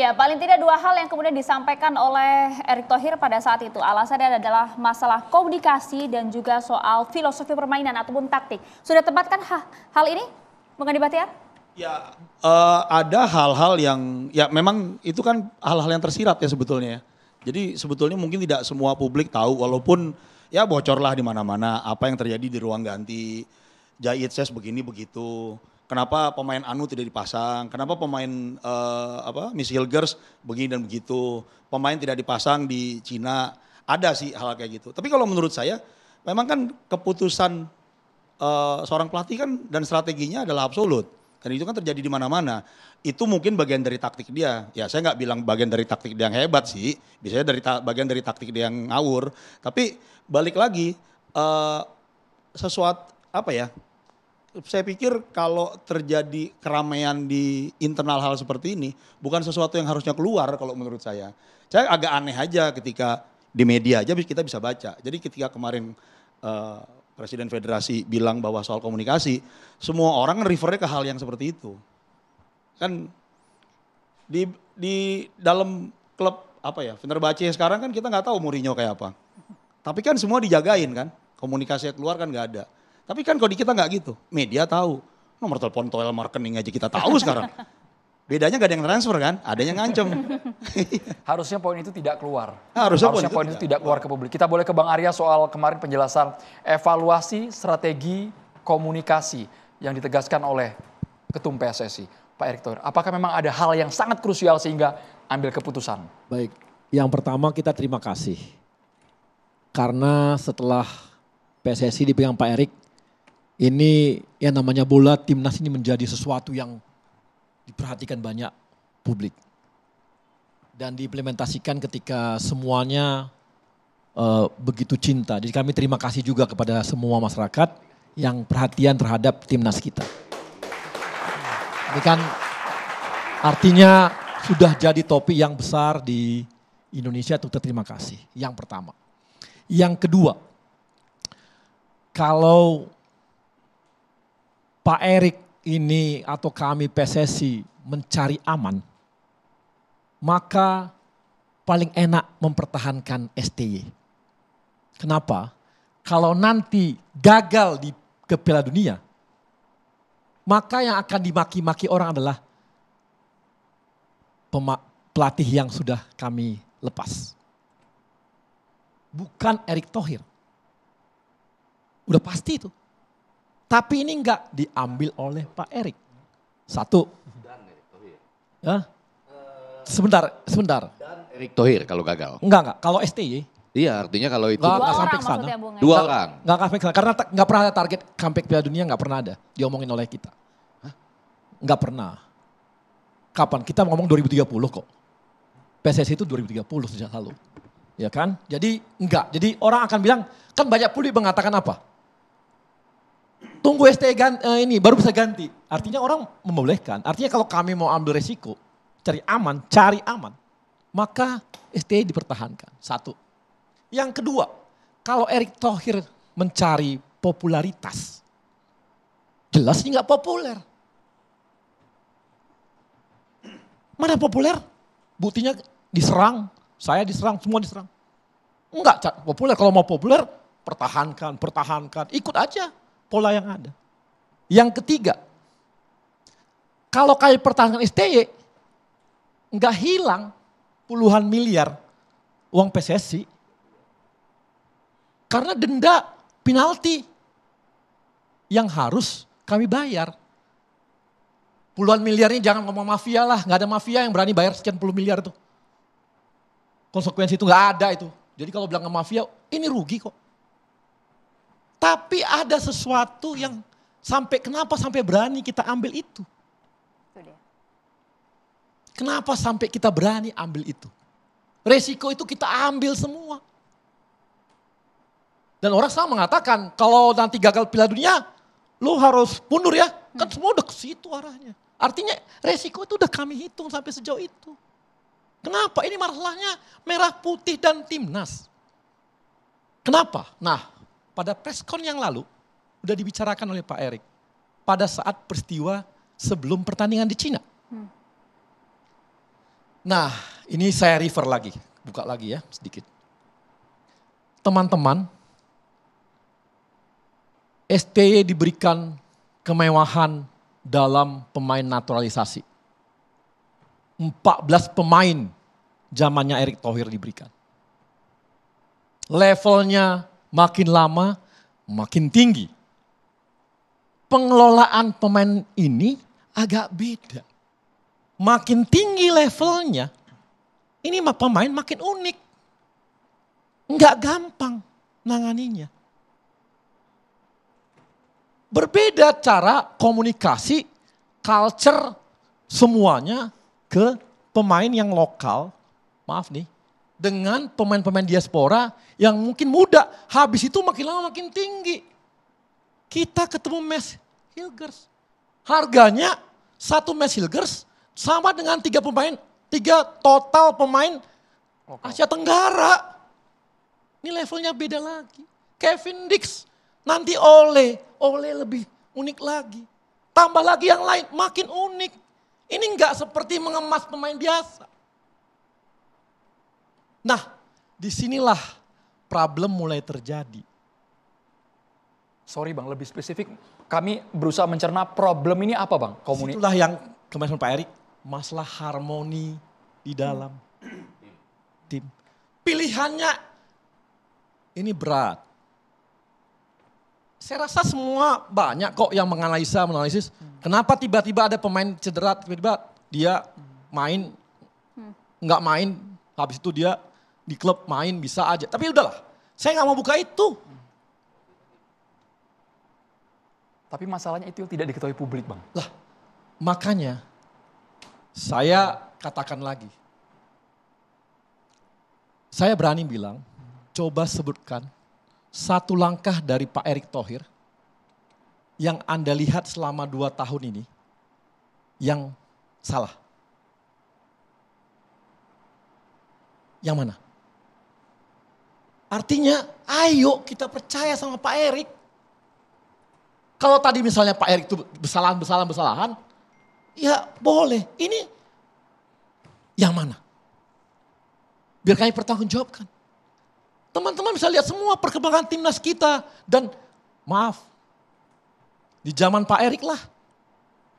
Ya, paling tidak dua hal yang kemudian disampaikan oleh Erick Thohir pada saat itu. Alasannya adalah masalah komunikasi dan juga soal filosofi permainan ataupun taktik. Sudah tepatkah hal ini, Bung Adi Bahtiar? Ya, ada hal-hal yang, ya memang itu kan hal-hal yang tersirat ya sebetulnya. Jadi sebetulnya mungkin tidak semua publik tahu, walaupun ya bocorlah di mana-mana apa yang terjadi di ruang ganti. Jahit Ses begini begitu. Kenapa pemain Anu tidak dipasang? Kenapa pemain Miss Hilgers begini dan begitu? Pemain tidak dipasang di Cina. Ada sih hal kayak gitu. Tapi kalau menurut saya, memang kan keputusan seorang pelatih kan dan strateginya adalah absolut. Dan itu kan terjadi di mana-mana. Itu mungkin bagian dari taktik dia. Ya saya nggak bilang bagian dari taktik dia yang hebat sih. Biasanya bagian dari taktik dia yang ngawur. Tapi balik lagi, sesuatu apa ya, saya pikir kalau terjadi keramaian di internal hal seperti ini, bukan sesuatu yang harusnya keluar kalau menurut saya. Saya agak aneh aja ketika di media aja kita bisa baca. Jadi ketika kemarin Presiden Federasi bilang bahwa soal komunikasi, semua orang refernya ke hal yang seperti itu. Kan di dalam klub apa ya, Fenerbahce sekarang kan kita nggak tahu Mourinho kayak apa. Tapi kan semua dijagain kan, komunikasi keluar kan nggak ada. Tapi kan kalau di kita nggak gitu, media tahu. Nomor telepon toel marketing aja kita tahu sekarang. Bedanya gak ada yang transfer kan, ada yang ngancem. Harusnya poin itu tidak keluar. Harusnya poin itu tidak keluar ke publik. Kita boleh ke Bang Arya soal kemarin penjelasan evaluasi strategi komunikasi yang ditegaskan oleh Ketum PSSI, Pak Erick Thohir. Apakah memang ada hal yang sangat krusial sehingga ambil keputusan? Baik, yang pertama kita terima kasih. Karena setelah PSSI dipegang Pak Erick, ini yang namanya bola timnas ini menjadi sesuatu yang diperhatikan banyak publik. Dan diimplementasikan ketika semuanya begitu cinta. Jadi kami terima kasih juga kepada semua masyarakat yang perhatian terhadap timnas kita. Ini kan artinya sudah jadi topik yang besar di Indonesia, untuk terima kasih. Yang pertama. Yang kedua, kalau Pak Erick ini atau kami PSSI mencari aman, maka paling enak mempertahankan STY. Kenapa? Kalau nanti gagal ke Piala Dunia, maka yang akan dimaki-maki orang adalah pelatih yang sudah kami lepas. Bukan Erick Thohir. Udah pasti itu. Tapi ini enggak diambil oleh Pak Erick. Satu. Dan Erick Thohir. Ya. Sebentar. Dan Erick Thohir kalau gagal. Enggak. Kalau STY. Iya, artinya kalau itu Enggak sampai ke sana. dua orang. Enggak sampai ke sana. Karena enggak pernah ada target comeback Piala Dunia, enggak pernah ada diomongin oleh kita. Hah? Enggak pernah. Kapan? Kita ngomong 2030 kok. PSSI itu 2030 sejak lalu. Ya kan? Jadi enggak. Jadi orang akan bilang, kan banyak publik mengatakan apa? Tunggu ini baru bisa ganti. Artinya orang membolehkan. Artinya kalau kami mau ambil resiko, cari aman, maka STY dipertahankan. Satu. Yang kedua, kalau Erick Thohir mencari popularitas, jelas ini nggak populer. Mana populer? Buktinya diserang, saya diserang, semua diserang. Enggak populer, kalau mau populer pertahankan, ikut aja pola yang ada. Yang ketiga, kalau kami pertahankan STY, enggak hilang puluhan miliar uang PSSI. Karena denda penalti yang harus kami bayar. Puluhan miliar ini jangan ngomong mafia lah, enggak ada mafia yang berani bayar sekian puluh miliar itu. Konsekuensi itu enggak ada itu. Jadi kalau bilang mafia, ini rugi kok. Tapi ada sesuatu yang kenapa sampai berani kita ambil itu? Kenapa sampai kita berani ambil itu? Resiko itu kita ambil semua. Dan orang sama mengatakan kalau nanti gagal Piala Dunia, lo harus mundur ya. Kan semua udah ke situ arahnya. Artinya resiko itu udah kami hitung sampai sejauh itu. Kenapa? Ini masalahnya merah putih dan timnas. Kenapa? Nah, pada preskon yang lalu udah dibicarakan oleh Pak Erick pada saat peristiwa sebelum pertandingan di Cina. Nah, ini saya refer lagi, buka lagi ya sedikit. Teman-teman, STY diberikan kemewahan dalam pemain naturalisasi. 14 pemain zamannya Erick Thohir diberikan. Levelnya makin lama makin tinggi. Pengelolaan pemain ini agak beda. Makin tinggi levelnya, ini pemain makin unik. Enggak gampang nanganinya. Berbeda cara komunikasi, culture, semuanya ke pemain yang lokal, maaf nih, dengan pemain-pemain diaspora yang mungkin muda, habis itu makin lama makin tinggi. Kita ketemu Mads Hilgers, harganya satu Mads Hilgers sama dengan 3 total pemain Asia Tenggara. Ini levelnya beda lagi. Kevin Dix, nanti Ole lebih unik lagi. Tambah lagi yang lain, makin unik. Ini enggak seperti mengemas pemain biasa. Nah, disinilah problem mulai terjadi. Sorry Bang, lebih spesifik. Kami berusaha mencerna problem ini apa Bang? Itulah yang kemarin Pak Erick, masalah harmoni di dalam tim. Pilihannya ini berat. Saya rasa semua banyak kok yang menganalisis. Kenapa tiba-tiba ada pemain cedera, tiba-tiba dia main, nggak main, habis itu dia di klub main bisa aja. Tapi udahlah, saya nggak mau buka itu. Tapi masalahnya itu tidak diketahui publik Bang. Lah, makanya saya katakan lagi. Saya berani bilang, coba sebutkan satu langkah dari Pak Erick Thohir yang Anda lihat selama 2 tahun ini yang salah. Yang mana? Artinya ayo kita percaya sama Pak Erick. Kalau tadi misalnya Pak Erick itu kesalahan, ya boleh. Ini yang mana? Biar kami pertanggungjawabkan. Teman-teman bisa lihat semua perkembangan timnas kita. Dan maaf, di zaman Pak Erick lah.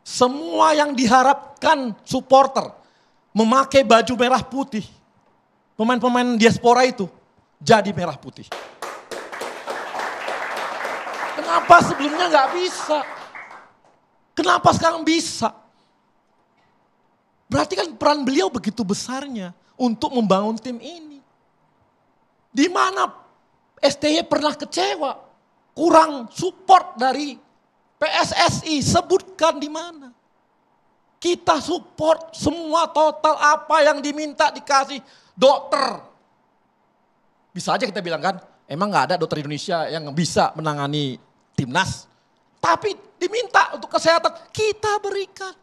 Semua yang diharapkan supporter memakai baju merah putih. Pemain-pemain diaspora itu jadi merah putih. Kenapa sebelumnya nggak bisa? Kenapa sekarang bisa? Berarti kan peran beliau begitu besarnya untuk membangun tim ini. Di mana STY pernah kecewa, kurang support dari PSSI, sebutkan di mana. Kita support semua total apa yang diminta dikasih dokter. Bisa aja kita bilang kan, emang gak ada dokter Indonesia yang bisa menangani timnas. Tapi diminta untuk kesehatan, kita berikan.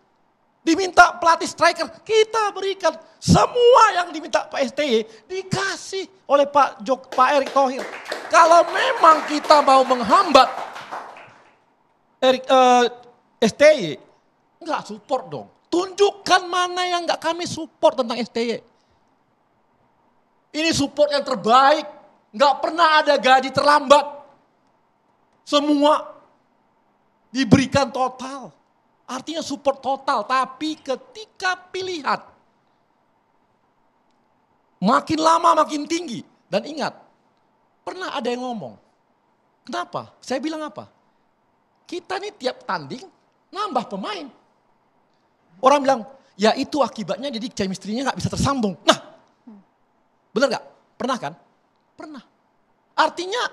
Diminta pelatih striker, kita berikan. Semua yang diminta Pak STY dikasih oleh Pak Erick Thohir. Kalau memang kita mau menghambat STY, enggak support dong. Tunjukkan mana yang enggak kami support tentang STY. Ini support yang terbaik. Enggak pernah ada gaji terlambat. Semua diberikan total. Artinya support total, tapi ketika pilihan makin lama makin tinggi. Dan ingat, pernah ada yang ngomong, kenapa? Saya bilang apa? Kita nih tiap tanding nambah pemain. Orang bilang, ya itu akibatnya jadi chemistry-nya gak bisa tersambung. Nah, benar gak? Pernah kan? Pernah. Artinya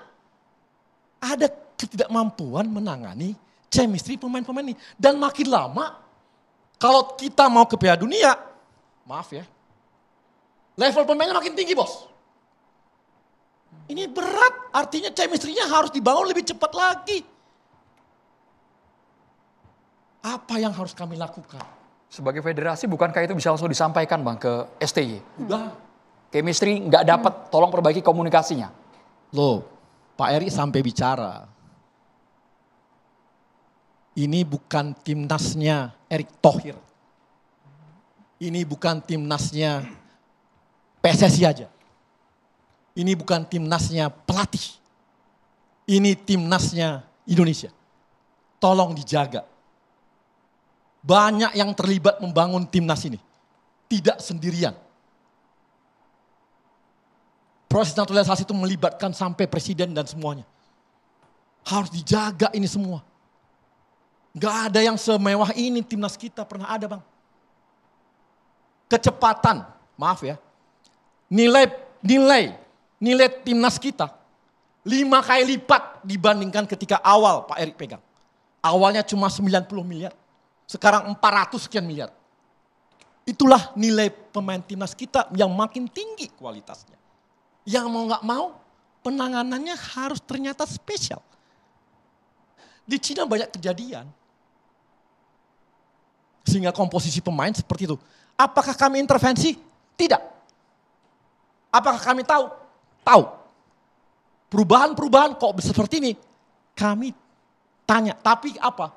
ada ketidakmampuan menangani chemistry pemain-pemain ini. Dan makin lama, kalau kita mau ke Piala Dunia, maaf ya, level pemainnya makin tinggi bos. Ini berat, artinya chemistry-nya harus dibangun lebih cepat lagi. Apa yang harus kami lakukan? Sebagai federasi bukankah itu bisa langsung disampaikan Bang ke STY? Udah. Chemistry nggak dapat, tolong perbaiki komunikasinya. Loh, Pak Erick sampai bicara. Ini bukan timnasnya Erick Thohir. Ini bukan timnasnya PSSI aja. Ini bukan timnasnya pelatih. Ini timnasnya Indonesia. Tolong dijaga. Banyak yang terlibat membangun timnas ini. Tidak sendirian. Proses naturalisasi itu melibatkan sampai presiden dan semuanya. Harus dijaga ini semua. Gak ada yang semewah ini timnas kita pernah ada, Bang. Kecepatan, maaf ya. Nilai timnas kita 5 kali lipat dibandingkan ketika awal Pak Erik pegang. Awalnya cuma 90 miliar, sekarang 400 sekian miliar. Itulah nilai pemain timnas kita yang makin tinggi kualitasnya. Yang mau gak mau penanganannya harus ternyata spesial. Di Cina banyak kejadian. Sehingga komposisi pemain seperti itu. Apakah kami intervensi? Tidak. Apakah kami tahu? Tahu. Perubahan-perubahan kok seperti ini? Kami tanya, tapi apa?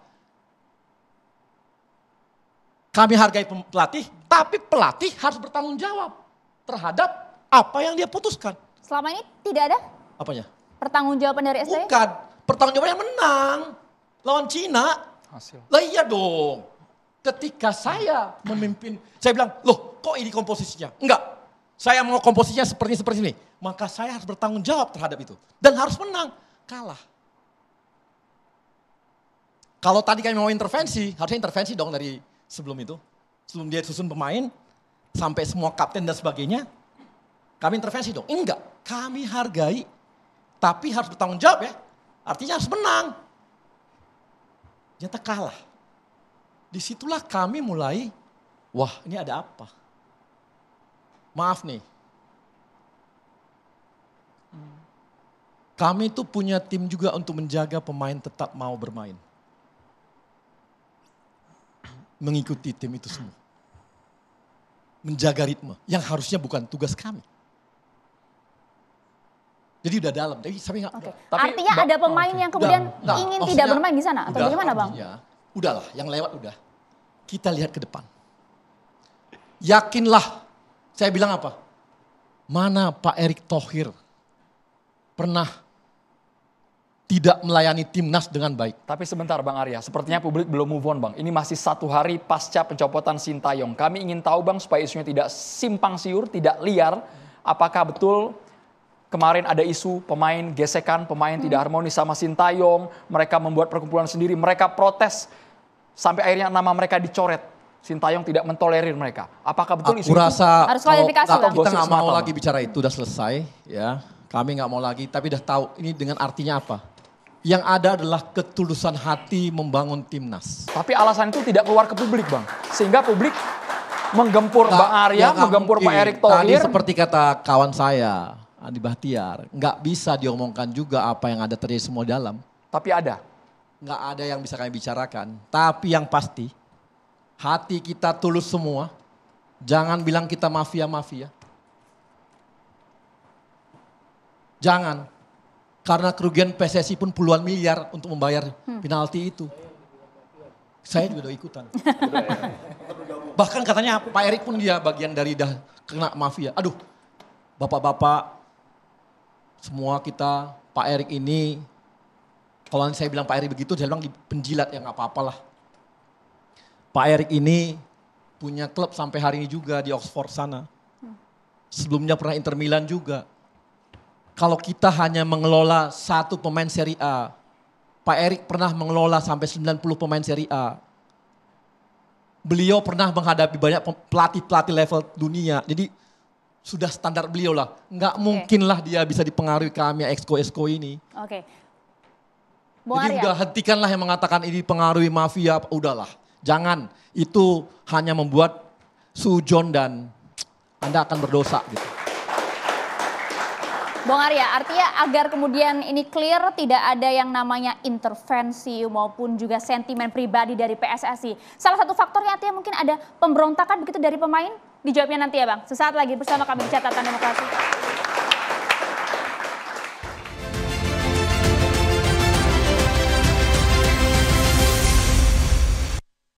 Kami hargai pelatih, tapi pelatih harus bertanggung jawab terhadap apa yang dia putuskan. Selama ini tidak ada Apanya? pertanggungjawaban dari STY? Bukan, pertanggungjawabannya menang. Lawan Cina. Hasil. Lah iya dong. Ketika saya memimpin, saya bilang, loh kok ini komposisinya? Enggak, saya mau komposisinya seperti ini. Maka saya harus bertanggung jawab terhadap itu. Dan harus menang, kalah. Kalau tadi kami mau intervensi, harusnya intervensi dong dari sebelum itu. Sebelum dia susun pemain, sampai semua kapten dan sebagainya, kami intervensi dong. Enggak, kami hargai, tapi harus bertanggung jawab ya. Artinya harus menang. Ternyata kalah. Disitulah kami mulai, wah ini ada apa? Maaf nih. Kami itu punya tim juga untuk menjaga pemain tetap mau bermain. Mengikuti tim itu semua. Menjaga ritme, yang harusnya bukan tugas kami. Jadi udah dalam, tapi sampai nggak. Oke. Artinya ada pemain yang kemudian ingin tidak bermain di sana atau bagaimana, Bang? Udahlah, yang lewat udah. Kita lihat ke depan. Yakinlah, saya bilang apa? Mana Pak Erick Thohir pernah tidak melayani timnas dengan baik? Tapi sebentar Bang Arya, sepertinya publik belum move on Bang. Ini masih 1 hari pasca pencopotan Sintayong. Kami ingin tahu Bang supaya isunya tidak simpang siur, tidak liar. Apakah betul kemarin ada isu pemain gesekan, pemain tidak harmonis sama Sintayong. Mereka membuat perkumpulan sendiri, mereka protes. Sampai akhirnya nama mereka dicoret. Sintayong tidak mentolerir mereka. Apakah betul isu Aku rasa harus klarifikasi, Bang. kita nggak mau Gosip lagi bicara itu, udah selesai ya. Kami nggak mau lagi, tapi udah tahu ini dengan artinya apa. Yang ada adalah ketulusan hati membangun timnas. Tapi alasan itu tidak keluar ke publik Bang. Sehingga publik menggempur Bang Arya, menggempur Pak Erick Thohir. Tadi seperti kata kawan saya, Andi Bahtiar, nggak bisa diomongkan juga apa yang ada terjadi semua dalam. Tapi ada. Nggak ada yang bisa kami bicarakan. Tapi yang pasti, hati kita tulus semua. Jangan bilang kita mafia-mafia. Jangan. Karena kerugian PSSI pun puluhan miliar untuk membayar penalti itu. Saya juga udah ikutan. Bahkan katanya Pak Erick pun dia bagian dari dah kena mafia. Aduh, bapak-bapak, semua kita, Pak Erick ini, kalau saya bilang Pak Erick begitu, saya bilang penjilat ya nggak apa-apalah. Pak Erick ini punya klub sampai hari ini juga di Oxford sana. Sebelumnya pernah Inter Milan juga. Kalau kita hanya mengelola 1 pemain Serie A, Pak Erick pernah mengelola sampai 90 pemain Serie A. Beliau pernah menghadapi banyak pelatih-pelatih level dunia. Jadi sudah standar beliau lah. Nggak mungkin lah dia bisa dipengaruhi kami exco ini. Oke. Jadi udah hentikanlah yang mengatakan ini pengaruhi mafia. Udahlah, jangan. Itu hanya membuat sujon dan Anda akan berdosa gitu. Bung Arya, artinya agar kemudian ini clear tidak ada yang namanya intervensi maupun juga sentimen pribadi dari PSSI. Salah satu faktornya artinya mungkin ada pemberontakan begitu dari pemain? Dijawabnya nanti ya Bang. Sesaat lagi bersama kami di Catatan Demokrasi.